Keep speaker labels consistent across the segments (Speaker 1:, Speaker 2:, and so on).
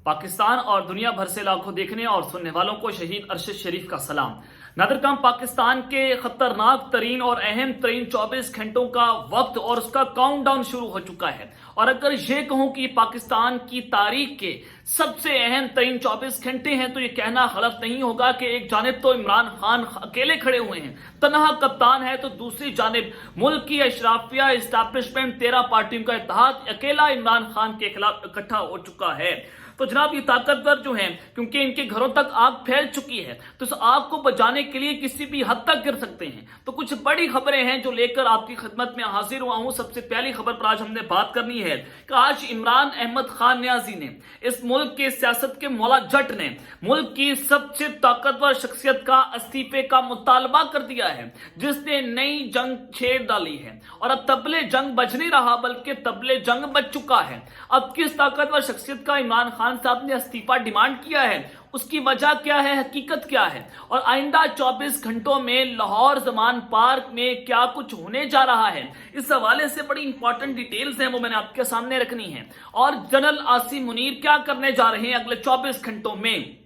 Speaker 1: पाकिस्तान और दुनिया भर से लाखों देखने और सुनने वालों को शहीद अरशद शरीफ का सलाम। नादरकम पाकिस्तान के खतरनाक तरीन और अहम तरीन 24 घंटों का वक्त और उसका काउंटडाउन शुरू हो चुका है। और अगर ये कहूं कि पाकिस्तान की तारीख के सबसे अहम तरीन 24 घंटे हैं तो ये कहना गलत नहीं होगा कि एक जानिब तो इमरान खान अकेले खड़े हुए हैं, तन्हा कप्तान है, तो दूसरी जानिब मुल्क की अशराफिया इस्टेब्लिशमेंट 13 पार्टियों का इत्तेहाद अकेला इमरान खान के खिलाफ इकट्ठा हो चुका है। तो जनाब ये ताकतवर जो हैं, क्योंकि इनके घरों तक आग फैल चुकी है, तो इस आग को बचाने के लिए किसी भी हद तक गिर सकते हैं। तो कुछ बड़ी खबरें हैं जो लेकर आपकी खिदमत में हाजिर हुआ हूं। सबसे पहली खबर पर आज हमने बात करनी है कि आज इमरान अहमद खान न्याजी ने, इस मुल्क के सियासत के मौला जट ने, मुल्क की सबसे ताकतवर शख्सियत का इस्तीफे का मुतालबा कर दिया है, जिसने नई जंग छेड़ डाली है। और अब तबले जंग बज नहीं रहा बल्कि तबले जंग बज चुका है। अब किस ताकतवर शख्सियत का इमरान खान साहब ने इस्तीफा डिमांड किया है, उसकी वजह क्या है, हकीकत क्या है, और आइंदा 24 घंटों में लाहौर जमान पार्क में क्या कुछ होने जा रहा है, इस हवाले से बड़ी इंपॉर्टेंट डिटेल्स हैं, वो मैंने आपके सामने रखनी है। और जनरल आसिम मुनीर क्या करने जा रहे हैं अगले 24 घंटों में।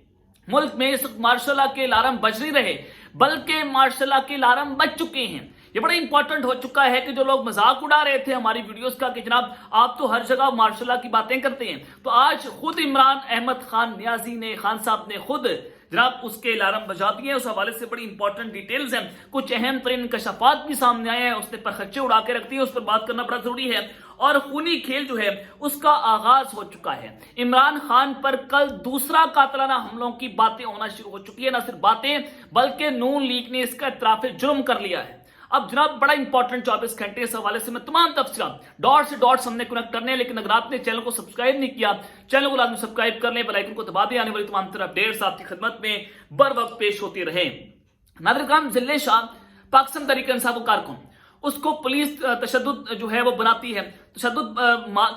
Speaker 1: मुल्क में इस मार्शल लॉ के अलार्म बज नहीं रहे बल्कि मार्शल लॉ के अलार्म बज चुके हैं। ये बड़ा इंपॉर्टेंट हो चुका है कि जो लोग मजाक उड़ा रहे थे हमारी वीडियोस का कि जनाब आप तो हर जगह मार्शल लॉ की बातें करते हैं, तो आज खुद इमरान अहमद खान न्याजी ने, खान साहब ने खुद जनाब उसके अलार्म बजा दिए। उस हवाले से बड़ी इंपॉर्टेंट डिटेल्स हैं, कुछ अहम तरीन कशाफात भी सामने आए हैं, उसने परखच्चे उड़ा के रख दिए, उस पर बात करना बड़ा जरूरी है। और खूनी खेल जो है उसका आगाज हो चुका है। इमरान खान पर कल दूसरा कातलाना हमलों की बातें होना शुरू हो चुकी है। न सिर्फ बातें बल्कि नून लीग ने इसका इतराफ जुर्म कर लिया है। अब जनाब बड़ा इंपॉर्टेंट 24 घंटे, इस हवाले से मैं तमाम तफसीलात डॉट से डॉट्स हमने कनेक्ट करने हैं। लेकिन अगर आपने चैनल को सब्सक्राइब नहीं किया, चैनल को लाजमी सब्सक्राइब कर लें, बेल आइकन को दबा दें, आने वाली तमाम तरह अपडेट्स आपकी खिदमत में बर वक्त पेश होती रहे। नादरकम जिले शाह पाकिस्तान तहरीक इंसाफ कारकुन, उसको पुलिस तशद्दुद जो है वो बनाती है, तशद्दुद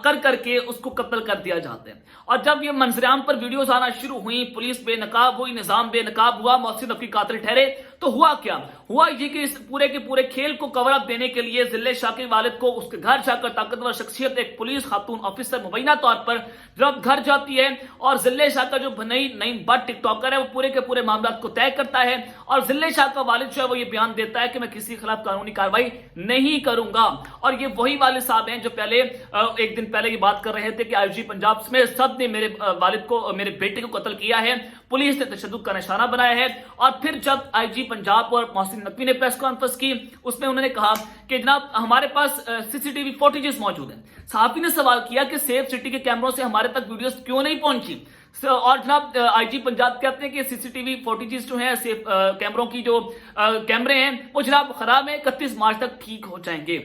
Speaker 1: कर करके उसको कत्ल कर दिया जाता है। और जब ये मंजराम पर वीडियोस आना शुरू हुई, पुलिस बेनकाब हुई, निजाम बेनकाब हुआ, मोहसिन रफी कातिल ठहरे, तो हुआ क्या, हुआ ये कि इस पूरे के पूरे खेल को कवर अप देने के लिए जिले शाह के वालिद को उसके घर जाकर ताकतवर शख्सियत एक पुलिस खातून ऑफिसर मुबैना तौर पर जब घर जाती है और जिले शाह का जो नई बट टिकटॉकर है वो पूरे के पूरे मामला को तय करता है। और जिले शाह का वालिद जो है वो ये बयान देता है कि मैं किसी के खिलाफ कानूनी कार्रवाई नहीं करूंगा। और ये वही वालिद साहब हैं जो पहले एक दिन पहले ये बात कर रहे थे कि आईजी पंजाब में सब ने मेरे वालिद को, मेरे बेटे को कत्ल किया है, पुलिस ने तशद्दुद का निशाना बनाया है। और फिर जब आईजी पंजाब और मोहसिन नकवी ने प्रेस कॉन्फ्रेंस की, उसमें उन्होंने कहा कि जनाब हमारे पास सीसीटीवी फुटेजेस मौजूद हैं। सहाफी ने सवाल किया कि सेफ सिटी के कैमरों से हमारे तक वीडियोस क्यों नहीं पहुंची। और जनाब आईजी पंजाब कहते हैं कि सीसीटीवी फुटेजेस जो है सेफ कैमरों की जो कैमरे हैं वो जनाब खराब है, 31 मार्च तक ठीक हो जाएंगे।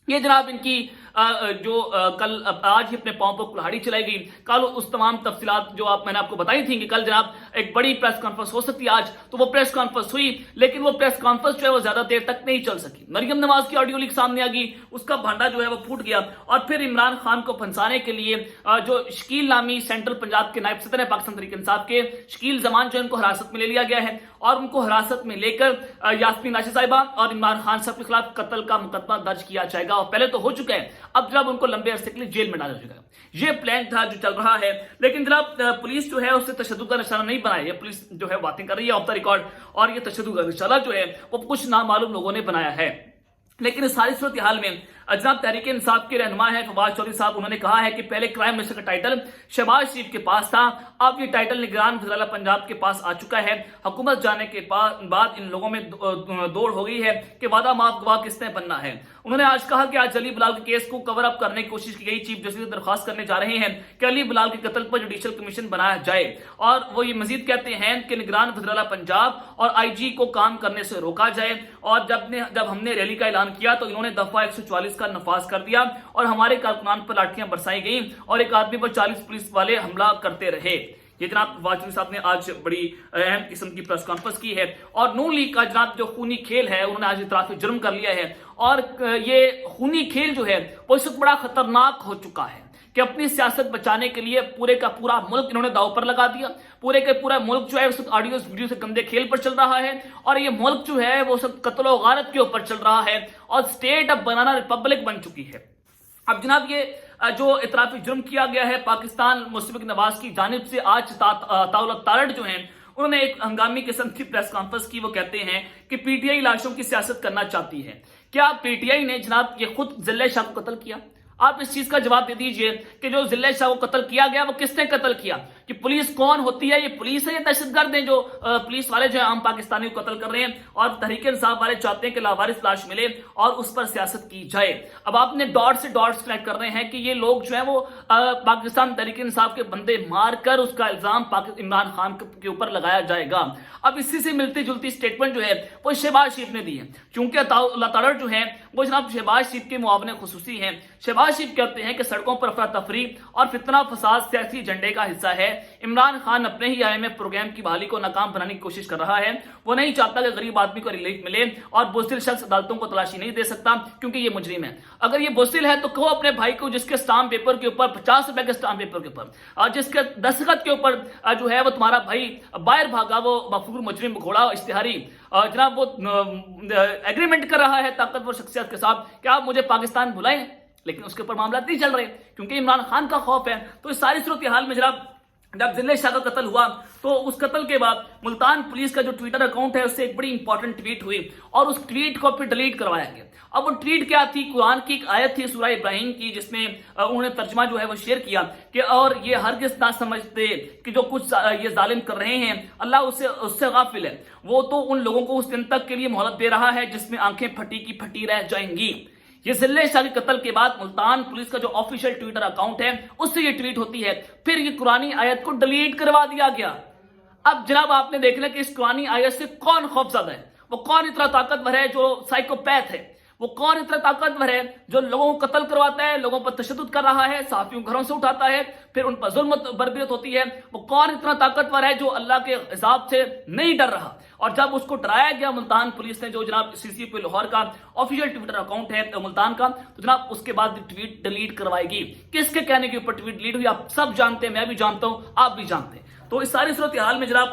Speaker 1: ये जनाब इनकी कल आज ही अपने पांव पर कुल्हाड़ी चलाई गई। कल उस तमाम तफसीलात जो मैंने आपको बताई थी कि कल जनाब एक बड़ी प्रेस कॉन्फ्रेंस हो सकती है आज, तो वो प्रेस कॉन्फ्रेंस हुई, लेकिन वो प्रेस कॉन्फ्रेंस जो है वो ज्यादा देर तक नहीं चल सकी। मरियम नवाज की ऑडियो लीक सामने आ गई, उसका भांडा जो है वो फूट गया। और फिर इमरान खान को फंसाने के लिए जो शकील नामी सेंट्रल पंजाब के नायब सदर है पाकिस्तान तहरीक इंसाफ के, शकील जमान जो इनको हिरासत में ले लिया गया है। और उनको हिरासत में लेकर यास्मीन राशिद साहिबा और इमरान खान साहब के खिलाफ कत्ल का मुकदमा दर्ज किया जाएगा। और पहले तो हो चुका है, अब जनाब उनको लंबे अरसे के लिए जेल में डाला जाएगा। ये प्लान था जो चल रहा है। लेकिन जनाब पुलिस जो है उससे तशद्दुद का निशाना नहीं बनाया, पुलिस जो है बातें कर रही है ऑफ द रिकॉर्ड, और ये तशद्दुद का निशाना जो है वो कुछ नामालूम लोगों ने बनाया है। लेकिन इस सारी सूरत हाल में जनाब तहरीक इंसाफ के रहनुमा है फवाद चौधरी साहब, उन्होंने कहा है कि पहले क्राइम मिनिस्टर का टाइटल शहबाज शरीफ के पास था, अब ये टाइटल निगरान वज़ीर पंजाब के पास आ चुका है। हुकूमत जाने के बाद इन लोगों में दौड़ हो गई है कि वादा माफ गवाह किसने बनना है। उन्होंने आज कहा कि आज अली बिलाल के केस को कवर अप करने की कोशिश की गई। चीफ जस्टिस से दरख्वास्त करने जा रहे हैं कि अली बिलाल के कत्ल पर जुडिशियल कमीशन बनाया जाए। और वो ये मजीद कहते हैं कि निगरान वज़ीर पंजाब और आईजी को काम करने से रोका जाए। और जब हमने रैली का ऐलान किया तो इन्होंने दफा 144 का नफाज कर दिया और हमारे कारकुनान पर लाठियां बरसाई गई और एक आदमी पर 40 पुलिस वाले हमला करते रहे। ये जनाब वाजपेयी साहब ने आज बड़ी अहम किस्म की प्रेस कॉन्फ्रेंस की है। और नून लीग का जनाब जो खूनी खेल है उन्होंने आज इतराफ जुर्म कर लिया है। और ये खूनी खेल जो है वो इस वक्त बड़ा खतरनाक हो चुका है कि अपनी सियासत बचाने के लिए पूरे का पूरा मुल्क इन्होंने दांव पर लगा दिया। पूरे का पूरा मुल्क जो है उस ऑडियो वीडियो से गंदे खेल पर चल रहा है। और ये मुल्क जो है वो सब कत्ल और गारत के ऊपर चल रहा है और स्टेट अब बनाना रिपब्लिक बन चुकी है। اب جناب یہ جو اعترافی جرم کیا گیا ہے پاکستان مشرق نواز کی جانب سے، آج تارڑ جو ہیں انہوں نے ایک ہنگامی قسم کی پریس کانفرنس کی. وہ کہتے ہیں کہ پی ٹی آئی لاشوں کی سیاست کرنا چاہتی ہے. کیا پی ٹی آئی نے جناب یہ خود ضلع شاہ کو قتل کیا؟ آپ اس چیز کا جواب دے دیجئے کہ جو ضلع شاہ کو قتل کیا گیا وہ کس نے قتل کیا؟ کہ پولیس کون ہوتی ہے؟ یہ پولیس ہے یا دہشت گرد ہیں جو پولیس والے جو ہیں عام پاکستانی کو قتل کر رہے ہیں، اور تحریک انصاف والے چاہتے ہیں کہ لاوارث لاش ملے اور اس پر سیاست کی جائے. اب آپ نے ڈاٹ سے ڈاٹس کنیکٹ کر رہے ہیں کہ یہ لوگ جو ہیں وہ پاکستان تحریک انصاف کے بندے مار کر اس کا الزام عمران خان کے اوپر لگایا جائے گا. اب اسی سے ملتی جلتی سٹیٹمنٹ جو ہے وہ شہباز شریف نے دی ہے، چونکہ اللہ تعالیٰ جو ہیں وہ جناب شہباز شریف کے معاون خصوصی ہیں. شہباز شریف کہتے ہیں کہ سڑکوں پر افراتفری اور فتنہ فساد سیاسی ایجنڈے کا حصہ ہے. عمران خان اپنے ہی IMF پروگرام کی بحالی کو ناکام بنانے کی کوشش کر رہا ہے. وہ نہیں چاہتا کہ غریب آدمی کو ریلیف ملے، اور بزدل شخص عدالتوں کو تلاشی نہیں دے سکتا کیونکہ یہ مجرم ہے. اگر یہ بزدل ہے تو کہو اپنے بھائی کو جس کے اسٹامپ پیپر کے اوپر 50 روپے کے اسٹامپ پیپر کے اوپر اور جس کے دستخط کے اوپر جو ہے وہ تمہارا بھائی باہر بھاگا، وہ مفرور مجرم گھوڑا اشتہاری جناب وہ ایگریمنٹ کر رہا ہے طاقتور شخصیت کے ساتھ کہ آپ مجھے پاکستان بلائیں، لیکن اس کے اوپر معاملات نہیں چل رہے کیونکہ عمران خان کا خوف ہے. تو اس ساری صورتحال میں جب ضلع شاہ کا قتل ہوا تو اس قتل کے بعد ملتان پولیس کا جو ٹویٹر اکاؤنٹ ہے اس سے ایک بڑی امپورٹنٹ ٹویٹ ہوئی اور اس ٹویٹ کو پھر ڈیلیٹ کروایا گیا. اب وہ ٹویٹ کیا تھی؟ قرآن کی ایک آیت تھی سورہ ابراہیم کی، جس میں انہوں نے ترجمہ جو ہے وہ شیئر کیا کہ اور یہ ہرگز نہ سمجھتے کہ جو کچھ یہ ظالم کر رہے ہیں اللہ اس سے غافل ہے. وہ تو ان لوگوں کو اس دن تک کے لیے مہلت دے رہا ہے جس میں آنکھیں پھٹی کی پھٹی رہ جائیں گی. یہ ضلع شاہ کے قتل کے بعد ملتان پولیس کا جو آفیشیل ٹویٹر اکاؤنٹ ہے اس سے یہ ٹویٹ ہوتی ہے، پھر یہ قرآنی آیت کو ڈیلیٹ کروا دیا گیا. اب جناب آپ نے دیکھ لیا کہ اس قرآنی آیت سے کون خوفزدہ ہے، وہ کون اتنا طاقتور ہے جو سائیکوپیتھ ہے، وہ کون اتنا طاقتور ہے جو لوگوں کو قتل کرواتا ہے، لوگوں پر تشدد کر رہا ہے، صحافیوں گھروں سے اٹھاتا ہے، پھر ان پر ظلم بربریت ہوتی ہے. وہ کون اتنا طاقتور ہے جو اللہ کے عذاب سے نہیں ڈر رہا؟ اور جب اس کو ڈرایا گیا ملتان پولیس نے، جو جناب CCP لاہور کا آفیشیل ٹویٹر اکاؤنٹ ہے ملتان کا، تو جناب اس کے بعد ٹویٹ ڈیلیٹ کروائے گی. کس کے کہنے کے اوپر ٹویٹ ڈیلیٹ ہوئی آپ سب جانتے ہیں، میں بھی جانتا ہوں، آپ بھی جانتے ہیں. تو اس ساری صورتحال میں جناب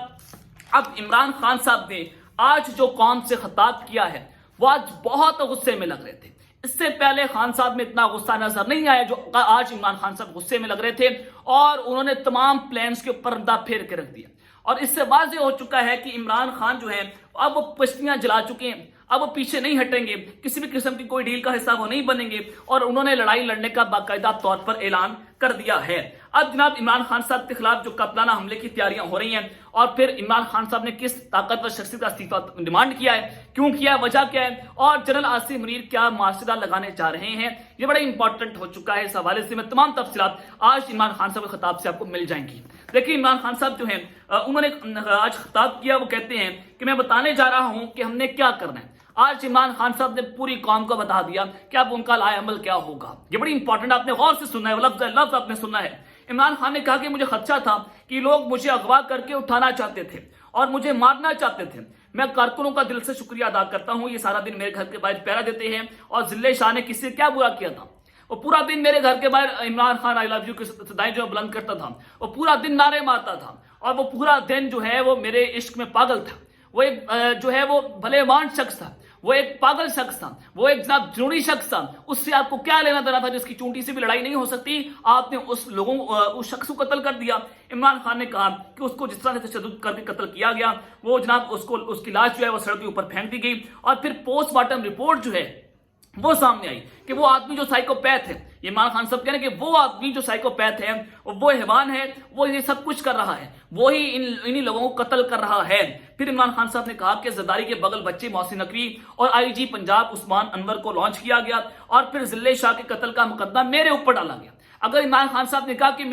Speaker 1: اب عمران خان صاحب نے آج جو قوم سے خطاب کیا ہے وہ آج بہت غصے میں لگ رہے تھے. اس سے پہلے خان صاحب میں اتنا غصہ نظر نہیں آیا جو آج عمران خان صاحب غصے میں لگ رہے تھے، اور انہوں نے تمام پلانز کے اوپر پردہ پھیر کے رکھ دیا. اور اس سے واضح ہو چکا ہے کہ عمران خان جو ہے اب وہ پشتیاں جلا چکے ہیں، اب وہ پیچھے نہیں ہٹیں گے، کسی بھی قسم کی کوئی ڈیل کا حصہ وہ نہیں بنیں گے، اور انہوں نے لڑائی لڑنے کا باقاعدہ طور پر اعلان کر دیا ہے. اب جناب عمران خان صاحب کے خلاف جو قاتلانہ حملے کی تیاریاں ہو رہی ہیں، اور پھر عمران خان صاحب نے کس طاقتور شخصیت کا استعفیٰ ڈیمانڈ کیا ہے، کیوں کیا ہے، وجہ کیا ہے، اور جنرل عاصم منیر کیا معاشرہ لگانے جا رہے ہیں، یہ بڑا امپورٹنٹ ہو چکا ہے. اس حوالے سے میں تمام تفصیلات آج عمران خان صاحب کے خطاب سے آپ کو مل جائیں گی. لیکن عمران خان صاحب جو ہیں انہوں نے آج خطاب کیا، وہ کہتے ہیں کہ میں بتانے جا رہا ہوں کہ ہم نے کیا کرنا ہے. آج عمران خان صاحب نے پوری قوم کو بتا دیا کہ اب ان کا لائے عمل کیا ہوگا. یہ بڑی امپورٹنٹ، آپ نے غور سے سننا ہے، لفظ آپ نے سننا ہے. عمران خان نے کہا کہ مجھے خدشہ تھا کہ لوگ مجھے اغوا کر کے اٹھانا چاہتے تھے اور مجھے مارنا چاہتے تھے. میں کارکنوں کا دل سے شکریہ ادا کرتا ہوں، یہ سارا دن میرے گھر کے باہر پہرا دیتے ہیں. اور ضلع شاہ نے کسی سے کیا برا کیا تھا؟ وہ پورا دن میرے گھر کے باہر عمران خان آئی لو یو کی صدائیں جو بلند کرتا تھا، وہ پورا دن نعرے مارتا تھا، اور وہ پورا دن جو ہے وہ میرے عشق میں پاگل تھا. وہ ایک جو ہے وہ بھلے مان شخص تھا، وہ ایک پاگل شخص تھا، وہ ایک جناب جنونی شخص تھا. اس سے آپ کو کیا لینا دینا تھا جس کی چونٹی سے بھی لڑائی نہیں ہو سکتی؟ آپ نے اس شخص کو قتل کر دیا. عمران خان نے کہا کہ اس کو جس طرح سے تشدد کر کے قتل کیا گیا، وہ جناب اس کی لاش جو ہے وہ سڑک کے اوپر پھینک دی گئی، اور پھر پوسٹ مارٹم رپورٹ جو ہے وہ سامنے آئی کہ وہ آدمی جو سائیکوپیتھ ہے، عمران خان صاحب کہہ رہے ہیں کہ وہ آدمی جو سائیکوپیتھ ہے، وہ حیوان ہے، وہ یہ سب کچھ کر رہا ہے، وہی انہی لوگوں کو قتل کر رہا ہے. پھر عمران خان صاحب نے کہا کہ زرداری کے بغل بچے محسن نقوی اور IG پنجاب عثمان انور کو لانچ کیا گیا، اور پھر ضلع شاہ کے قتل کا مقدمہ میرے اوپر ڈالا گیا. اگر عمران خان صاحب نے کہا کہ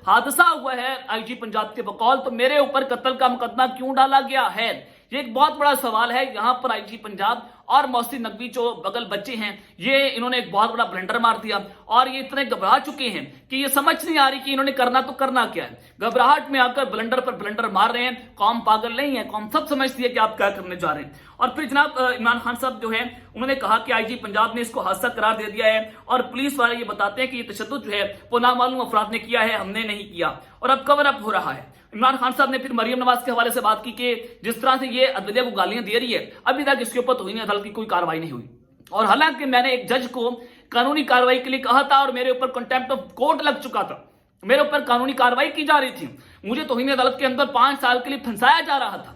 Speaker 1: حادثہ ہوا ہے IG پنجاب کے بقول، تو میرے اوپر قتل کا مقدمہ کیوں ڈالا گیا ہے؟ یہ ایک بہت بڑا سوال ہے. یہاں پر IG پنجاب اور محسن نقوی جو بغل بچے ہیں، یہ انہوں نے ایک بہت بڑا بلنڈر مار دیا، اور یہ اتنے گھبرا چکے ہیں کہ یہ سمجھ نہیں آ رہی کہ انہوں نے کرنا تو کرنا کیا ہے. گھبراہٹ میں آ کر بلنڈر پر بلنڈر مار رہے ہیں. قوم پاگل نہیں ہے، قوم سب سمجھتی ہے کہ آپ کیا کرنے جا رہے ہیں. اور پھر جناب عمران خان صاحب جو ہے انہوں نے کہا کہ IG پنجاب نے اس کو حادثہ قرار دے دیا ہے، اور پولیس والے یہ بتاتے ہیں کہ یہ تشدد جو ہے وہ نامعلوم افراد نے کیا ہے، ہم نے نہیں کیا، اور اب کور اپ ہو رہا ہے. عمران خان صاحب نے پھر مریم نواز کے حوالے سے بات کی کہ جس طرح سے یہ عدلیہ کو گالیاں دے رہی ہے، ابھی تک اس کے اوپر توہین عدالت کی کوئی کارروائی نہیں ہوئی. اور حالانکہ میں نے ایک جج کو कानूनी कार्रवाई के लिए कहा था और मेरे ऊपर कंटेम्प्ट ऑफ कोर्ट लग चुका था, मेरे ऊपर कानूनी कार्रवाई की जा रही थी, मुझे तौहीन अदालत के अंदर 5 साल के लिए फंसाया जा रहा था।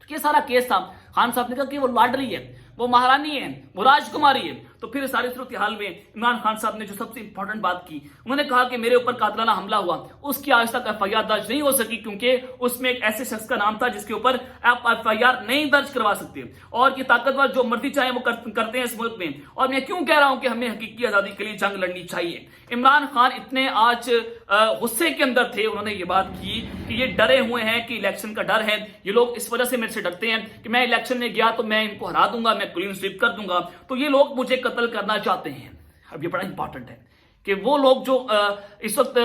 Speaker 1: तो ये सारा केस था। खान साहब ने कहा कि वो लाडली है, वो महारानी है, वो राजकुमारी है। तो फिर सारी सूरत हाल में इमरान खान साहब ने जो सबसे इंपॉर्टेंट बात की, उन्होंने कहा कि मेरे ऊपर कातिलाना हमला हुआ, उसकी आज तक एफआईआर दर्ज नहीं हो सकी क्योंकि उसमें एक ऐसे शख्स का नाम था जिसके ऊपर आप एफआईआर नहीं दर्ज करवा सकते, और ये ताकतवर जो मर्जी चाहे वो करते हैं इस मुल्क में। और मैं क्यों कह रहा हूं कि हमें हकीकी आजादी के लिए जंग लड़नी चाहिए। इमरान खान इतने आज गुस्से के अंदर थे, उन्होंने ये बात की कि ये डरे हुए हैं कि इलेक्शन का डर है, ये लोग इस वजह से मेरे से डरते हैं कि मैं इलेक्शन में गया तो मैं इनको हरा दूंगा, मैं क्लीन स्वीप कर दूंगा, तो ये लोग मुझे कत्ल करना चाहते हैं। अब ये बड़ा इंपॉर्टेंट है कि वो लोग जो इस वक्त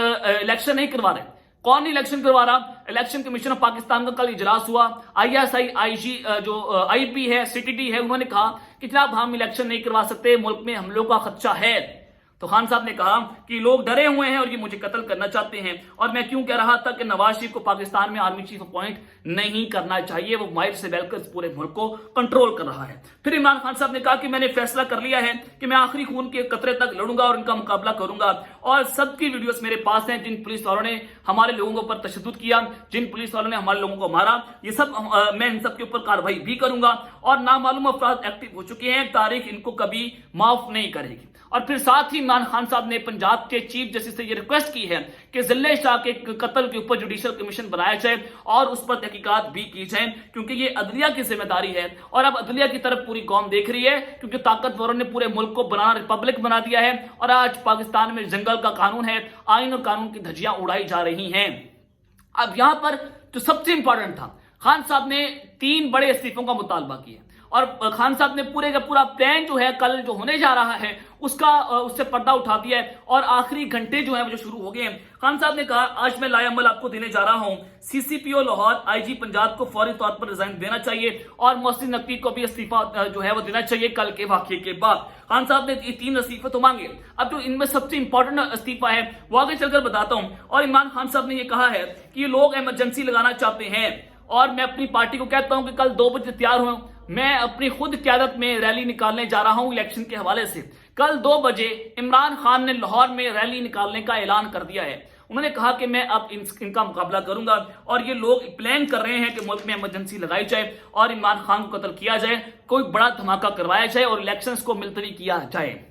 Speaker 1: इलेक्शन नहीं करवा रहे, कौन नहीं इलेक्शन करवा रहा? इलेक्शन कमीशन ऑफ पाकिस्तान का कल इजलास हुआ, आईएसआई आईजी जो आईपी है, सीटीटी है, उन्होंने कहा कि जनाब हम इलेक्शन नहीं करवा सकते, मुल्क में हमलों का खदशा है। तो खान साहब ने कहा कि लोग डरे हुए हैं और ये मुझे कत्ल करना चाहते हैं। और मैं क्यों कह रहा था कि नवाज शरीफ को पाकिस्तान में आर्मी चीफ अपॉइंट नहीं करना चाहिए, वो माइट से बैठकर इस पूरे मुल्क को कंट्रोल कर रहा है। फिर इमरान खान साहब ने कहा कि मैंने फैसला कर लिया है कि मैं आखिरी खून के कतरे तक लड़ूंगा और इनका मुकाबला करूंगा। और सबकी वीडियोस मेरे पास हैं, जिन पुलिस वालों ने हमारे लोगों के ऊपर तशद्दुद किया, जिन पुलिस वालों ने हमारे लोगों को मारा, ये सब मैं इन सब के ऊपर कार्रवाई भी करूंगा। और नामालूम अफराद एक्टिव हो चुके हैं, तारीख इनको कभी माफ नहीं करेगी। और फिर साथ ही इमरान खान साहब ने पंजाब के चीफ जस्टिस से ये रिक्वेस्ट की है कि जिले शाह के कत्ल के ऊपर जुडिशियल कमीशन बनाया जाए और उस पर तहकीकात भी की जाए, क्योंकि ये अदलिया की जिम्मेदारी है। और अब अदलिया की तरफ पूरी कौम देख रही है, क्योंकि ताकतवरों ने पूरे मुल्क को बनाना रिपब्लिक बना दिया है और आज पाकिस्तान में जंगल का कानून है, आइन और कानून की धज्जियां उड़ाई जा रही हैं। अब यहां पर जो सबसे इंपॉर्टेंट था, खान साहब ने 3 बड़े इस्तीफों का मुतालबा किया और खान साहब ने पूरे का पूरा प्लान जो है कल जो होने जा रहा है उससे पर्दा उठा दिया है और आखिरी घंटे जो है वो जो शुरू हो गए हैं। खान साहब ने कहा आज मैं लाएअमल आपको देने जा रहा हूं, सीसीपीओ लाहौर आईजी पंजाब को फौरी तौर पर रिजाइन देना चाहिए और मोहसिन नकवी को भी इस्तीफा जो है वो देना चाहिए कल के वाकये के बाद। खान साहब ने ये 3 इस्तीफे तो मांगे, अब जो इनमें सबसे इंपॉर्टेंट इस्तीफा है वो आगे चलकर बताता हूं। और इमरान खान साहब ने ये कहा है कि ये लोग इमरजेंसी लगाना चाहते हैं और मैं अपनी पार्टी को कहता हूं कि कल 2 बजे तैयार हूं, मैं अपनी खुद क़यादत में रैली निकालने जा रहा हूं इलेक्शन के हवाले से। कल 2 बजे इमरान खान ने लाहौर में रैली निकालने का ऐलान कर दिया है। उन्होंने कहा कि मैं अब इनका मुकाबला करूंगा और ये लोग प्लान कर रहे हैं कि मुल्क में इमरजेंसी लगाई जाए और इमरान खान को कत्ल किया जाए, कोई बड़ा धमाका करवाया जाए और इलेक्शंस को मुलतवी किया जाए।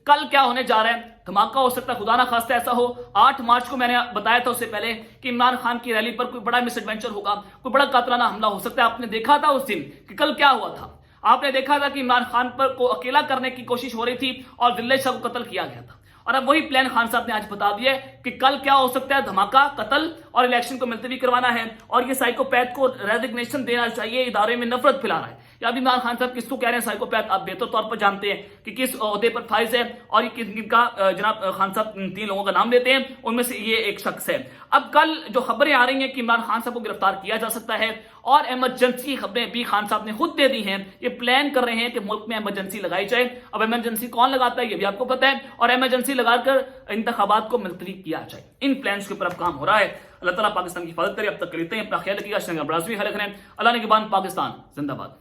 Speaker 1: कल क्या होने जा रहा है? धमाका हो सकता है, खुदा ना खास्ता ऐसा हो। 8 मार्च को मैंने बताया था उससे पहले कि इमरान खान की रैली पर कोई बड़ा मिसएडवेंचर होगा, कोई बड़ा कातिलाना हमला हो सकता है। आपने देखा था उस दिन कि कल क्या हुआ था, आपने देखा था कि इमरान खान पर को अकेला करने की कोशिश हो रही थी और दिल्ली शाह को कत्ल किया गया था। और अब वही प्लान खान साहब ने आज बता दिया कि कल क्या हो सकता है, धमाका, कत्ल और इलेक्शन को मुलतवी करवाना है और ये साइकोपैथ को रेजिग्नेशन देना चाहिए, इदारे में नफरत फैलाना है। या अभी इमरान खान साहब किसको कह रहे हैं साइकोपैथ, आप बेहतर तौर पर जानते हैं कि किस ओहदे पर फाइज है और ये किनका जनाब खान साहब 3 लोगों का नाम लेते हैं, उनमें से ये एक शख्स है। अब कल जो खबरें आ रही हैं कि इमरान खान साहब को गिरफ्तार किया जा सकता है और इमरजेंसी की खबरें भी खान साहब ने खुद दे दी हैं, ये प्लान कर रहे हैं कि मुल्क में इमरजेंसी लगाई जाए। अब इमरजेंसी कौन लगाता है ये भी आपको पता है और इमरजेंसी लगाकर इंतखाबात को मुलतवी किया जाए। इन प्लान्स के ऊपर अब काम हो रहा है। अल्लाह ताला पाकिस्तान की हिफाजत करे। अब तक लेते हैं, अपना ख्याल रखिएगा। अल्लाह ने निगहबान, पाकिस्तान जिंदाबाद।